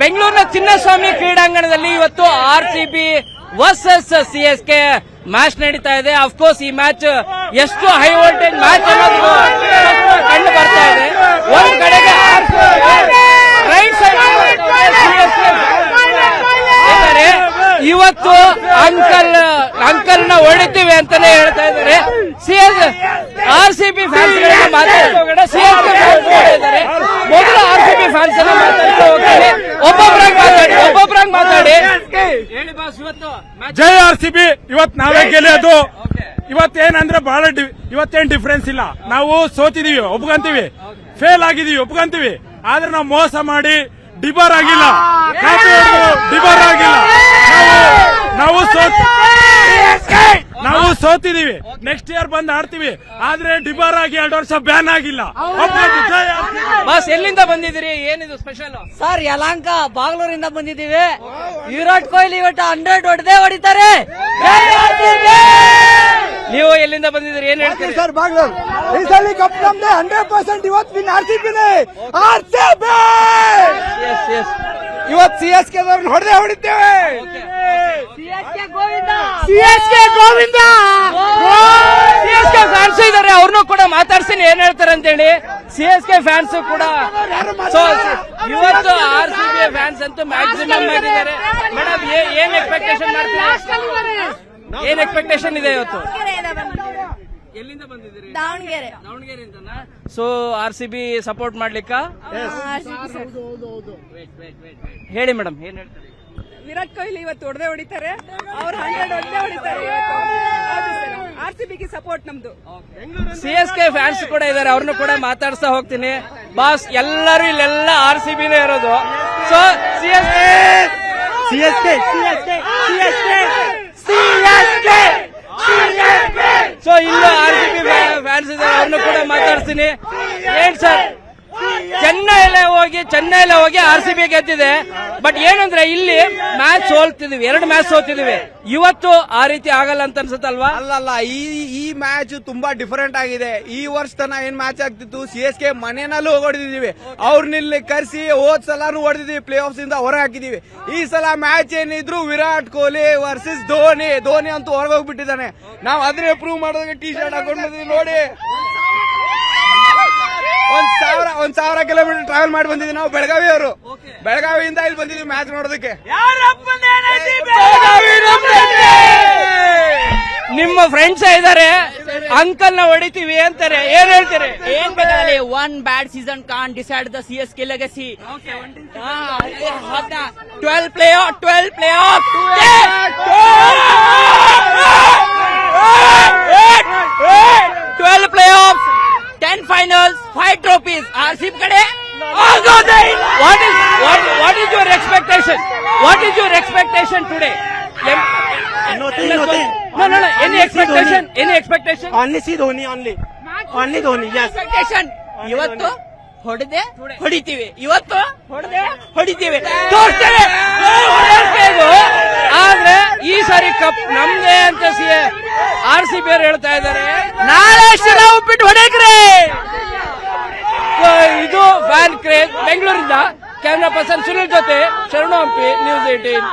ಬೆಂಗಳೂರಿನ ಚಿನ್ನಸ್ವಾಮಿ ಕ್ರೀಡಾಂಗಣದಲ್ಲಿ ಇವತ್ತು RCB ವರ್ಸಸ್ CSK ಮ್ಯಾಚ್ ನಡೀತಾ ಇದೆ. ಅಫ್ಕೋರ್ಸ್ ಈ ಮ್ಯಾಚ್ ಎಷ್ಟು ಹೈ ವೋಲ್ಟೇಜ್ ಮ್ಯಾಚ್ ಅನ್ನೋದು ಕಂಡು ಬರ್ತಾ ಇದೆ. ಒಂದ್ ಕಡೆಗೆ ರೈಟ್ ಸೈಡ್ ಇವತ್ತು ಅಂಕಲ್ ನ ಹೊಡಿತೀವಿ ಅಂತಾನೆ ಹೇಳ್ತಾ ಇದ್ದಾರೆ. RCB ಫ್ಯಾನ್ಸ್ ಗಳನ್ನ ಮಾತಾಡ್ತಾ CSK ಫ್ಯಾನ್ಸ್ ಇದ್ದಾರೆ. ಮೊದಲು RCB ಫ್ಯಾನ್ಸ್ ಅನ್ನ ಮಾತಾಡ್ತಾ ಹೋಗ್ತಾರೆ. ಒಬ್ಬೊಬ್ಬರಾಗಿ ಮಾತಾಡಿ ಹೇಳಿ ಬಾಸ್. ಇವತ್ತು ಜೈ RCB. ಇವತ್ತು ನಾವೇ ಗೆಲ್ಲೋದು. ಇವತ್ತೇನಂದ್ರೆ ಬಹಳ ಇವತ್ತೇನ್ ಡಿಫ್ರೆನ್ಸ್ ಇಲ್ಲ. ನಾವು ಸೋತಿದೀವಿ ಒಪ್ಕೊಂತೀವಿ, ಫೇಲ್ ಆಗಿದೀವಿ ಒಪ್ಕೊಂತೀವಿ. ಆದ್ರೆ ನಾವು ಮೋಸ ಮಾಡಿ ಡಿಬಾರ್ ಆಗಿಲ್ಲ, ಡಿಬಾರ್ ಆಗಿಲ್ಲ. ನಾವು ಸೋತಿದೀವಿ. ನೆಕ್ಸ್ಟ್ ಇಯರ್ ಬಂದ್ ಆಡ್ತೀವಿ. ಆದ್ರೆ ಡಿಬಾರ್ ಆಗಿ 2 ವರ್ಷ ಬ್ಯಾನ್ ಆಗಿಲ್ಲ. ಬಾಸ್ ಎಲ್ಲಿಂದ ಬಂದಿದ್ದೀರಿ? ಏನಿದು ಸ್ಪೆಷಲ್? ಸರ್ ಯಲಹಂಕ ಬಾಗ್ಲೂರಿಂದ ಬಂದಿದ್ದೀವಿ. ವಿರಾಟ್ ಕೊಹ್ಲಿ ಇವತ್ತು 100 ಹೊಡೆದೇ ಹೊಡಿತಾರೆ. ನೀವು ಎಲ್ಲಿಂದ ಬಂದಿದ್ದೀರಿ? ಏನ್ ಹೇಳ್ತೀರಿ ಸರ್? ಬಾಗ್ಲೂರು. ಈ ಸಲ ಕಪ್ ನಮ್ದೆ 100% ಇವತ್ತು ವಿನ್ RCBನೇ. ಇವತ್ತು CSK ಹೊಡೆದೇ ಹೊಡಿತೇವೆ. CSK ಫ್ಯಾನ್ಸ್ ಇದಾರೆ, ಅವ್ರನ್ನೂ ಕೂಡ ಮಾತಾಡ್ತೀನಿ ಏನ್ ಹೇಳ್ತಾರೆ ಅಂತ ಹೇಳಿ. CSK ಫ್ಯಾನ್ಸ್ ಕೂಡ ಇವತ್ತು RCB ಫ್ಯಾನ್ಸ್ ಅಂತೂ ಮ್ಯಾಕ್ಸಿಮಮ್ ಆಗಿದ್ದಾರೆ. ಮೇಡಮ್ ಏನ್ ಎಕ್ಸ್ಪೆಕ್ಟೇಷನ್ ಮಾಡ್ತೀರಾ? ಏನ್ ಎಕ್ಸ್ಪೆಕ್ಟೇಷನ್ ಇದೆ ಇವತ್ತು? ಎಲ್ಲಿಂದ ಬಂದಿದ್ದೀರಿ? ದಾವಣಗೆರೆ ಅಂತನಾ? ಸೊ RCB ಸಪೋರ್ಟ್ ಮಾಡ್ಲಿಕ್ಕ ಹೇಳಿ ಮೇಡಮ್, ಏನ್ ಹೇಳ್ತಾರೆ? ವಿರಾಟ್ ಕೊಹ್ಲಿ ಇವತ್ತು ಹೊಡೆದೇ ಹೊಡಿತಾರೆ. ಅವ್ರು 100 ಹೊಡೆದೇ ಹೊಡಿತಾರೆ. RCBಗೆ ಸಪೋರ್ಟ್ ನಮ್ದು. CSK ಫ್ಯಾನ್ಸ್ ಕೂಡ ಇದಾರೆ, ಅವ್ರನ್ನು ಕೂಡ ಮಾತಾಡ್ಸ್ತಾ ಹೋಗ್ತೀನಿ. ಬಾಸ್ ಎಲ್ಲರೂ ಇಲ್ಲೆಲ್ಲ RCBನೇ ಇರೋದು. ಸೊ ಸೊ ಇಲ್ಲೂ RCB ಫ್ಯಾನ್ಸ್ ಇದ್ದಾರೆ, ಅವ್ರನ್ನು ಕೂಡ ಮಾತಾಡ್ತೀನಿ. ಏನ್ ಸರ್, ಚೆನ್ನೈಲೇ ಹೋಗಿ RCB ಗೆದ್ದಿದೆ. ಬಟ್ ಏನಂದ್ರೆ ಇಲ್ಲಿ ಮ್ಯಾಚ್ ಸೋಲ್ತಿದ್ವಿ, 2 ಮ್ಯಾಚ್ ಸೋಲ್ತಿದ್ವಿ. ಇವತ್ತು ಆ ರೀತಿ ಆಗಲ್ಲ ಅಂತ ಅನ್ಸುತ್ತಲ್ವಾ? ಅಲ್ಲಲ್ಲ, ಈ ಮ್ಯಾಚ್ ತುಂಬಾ ಡಿಫರೆಂಟ್ ಆಗಿದೆ. ಈ ವರ್ಷ ತನ ಏನ್ ಮ್ಯಾಚ್ ಆಗ್ತಿತ್ತು, CSK ಮನೆಯಲ್ಲೂ ಹೊಡೆದಿದೀವಿ. ಅವ್ರನ್ನಿಲ್ಲಿ ಕರೆಸಿ ಹೋದ್ ಸಲಾನು ಹೊಡೆದಿದೀವಿ, ಪ್ಲೇ ಆಫ್ಸ್ ಇಂದ ಹೊರ ಹಾಕಿದೀವಿ. ಈ ಸಲ ಮ್ಯಾಚ್ ಏನಿದ್ರು ವಿರಾಟ್ ಕೊಹ್ಲಿ ವರ್ಸಸ್ ಧೋನಿ ಅಂತೂ ಹೊರಗೋಗ್ಬಿಟ್ಟಿದ್ದಾನೆ. ನಾವ್ ಅದನ್ನೇ ಪ್ರೂವ್ ಮಾಡೋದಕ್ಕೆ ಟಿ ಶರ್ಟ್ ಹಾಕೊಂಡು ಬಂದಿದ್ದೀವಿ ನೋಡಿ. 1,000 ಕಿಲೋಮೀಟರ್ ಟ್ರಾವೆಲ್ ಮಾಡಿ ಬಂದಿದ್ದೀವಿ ನಾವು. ಬೆಳಗಾವಿಯಿಂದ ಇಲ್ಲಿ ಬಂದಿದ್ದೀವಿ ಮ್ಯಾಚ್ ನೋಡೋದಕ್ಕೆ. ನಿಮ್ಮ ಫ್ರೆಂಡ್ಸ್ ಇದಾರೆ, ಅಂಕಲ್ ನ ಹೊಡಿತೀವಿ ಅಂತಾರೆ, ಏನ್ ಹೇಳ್ತೀರಿ? ಏನ್ ಬೇಕಾಗಲಿ, 1 bad season can't decide the CSK legacy. 12 playoff 12 playoffs, 10 finals, 5 trophies. RCB kade what is your expectation? What is your expectation today? Nothing. No. Any expectation? Only see Dhoni. Yes. expectation. ಇವತ್ತು ಹೊಡಿತೀವಿ, ಇವತ್ತು ಹೊಡಿತೀವಿ, ತೋರಿಸ್ತೇವೆ. ಆದ್ರೆ ಈ ಸಾರಿ cup ನಮ್ದೇ ಅಂತ RCB ಹೇಳ್ತಾ ಇದ್ದಾರೆ. ನಾಳೆ ಶಿರ ಉಪ್ಪಿಟ್ಟು ಹೊಡೆಯಕ್ರೆ. ಇದು ಫ್ಯಾನ್ ಕ್ರೇಜ್. ಬೆಂಗಳೂರಿಂದ ಕ್ಯಾಮ್ರಾ ಪರ್ಸನ್ ಸುನಿಲ್ ಜೊತೆ ಶರಣು ಹಂಪಿ, ನ್ಯೂಸ್ 18.